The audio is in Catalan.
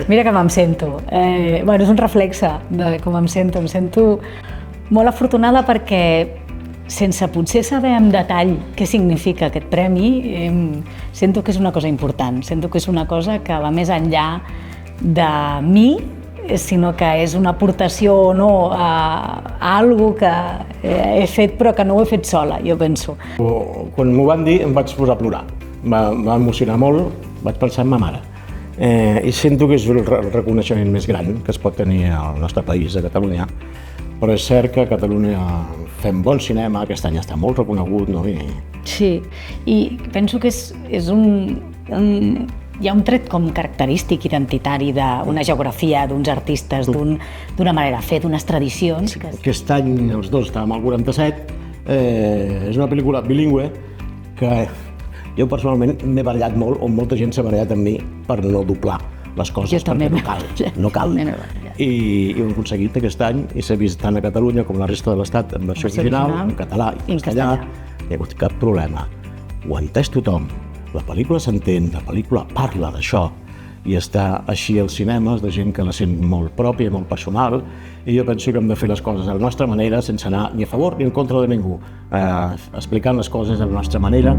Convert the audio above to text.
Mira que me'm sento. Bueno, és un reflexe de com em sento. Em sento molt afortunada perquè, sense potser saber en detall què significa aquest premi, sento que és una cosa important, sento que és una cosa que va més enllà de mi, sinó que és una aportació o no a algo que he fet però que no ho he fet sola, jo penso. Quan m'ho van dir em vaig posar a plorar, va emocionar molt, vaig pensar en ma mare. I sento que és el reconeixement més gran que es pot tenir al nostre país, a Catalunya, però és cert que a Catalunya fem bon cinema, aquest any està molt reconegut, no? Sí, i penso que hi ha un tret com característic, identitari, d'una geografia, d'uns artistes, d'una manera de fer, d'unes tradicions. Aquest any els dos estàvem al 47, és una pel·lícula bilingüe que jo personalment m'he barallat molt, o molta gent s'ha barallat amb mi per no doblar les coses, perquè no cal. I ho hem aconseguit aquest any i s'ha vist tant a Catalunya com a la resta de l'Estat en versió original, en català i en castellà. No hi ha hagut cap problema. Ho ha entès tothom. La pel·lícula s'entén, la pel·lícula parla d'això i està així als cinemes de gent que la sent molt pròpia, molt personal, i jo penso que hem de fer les coses a la nostra manera sense anar ni a favor ni en contra de ningú, explicant les coses a la nostra manera.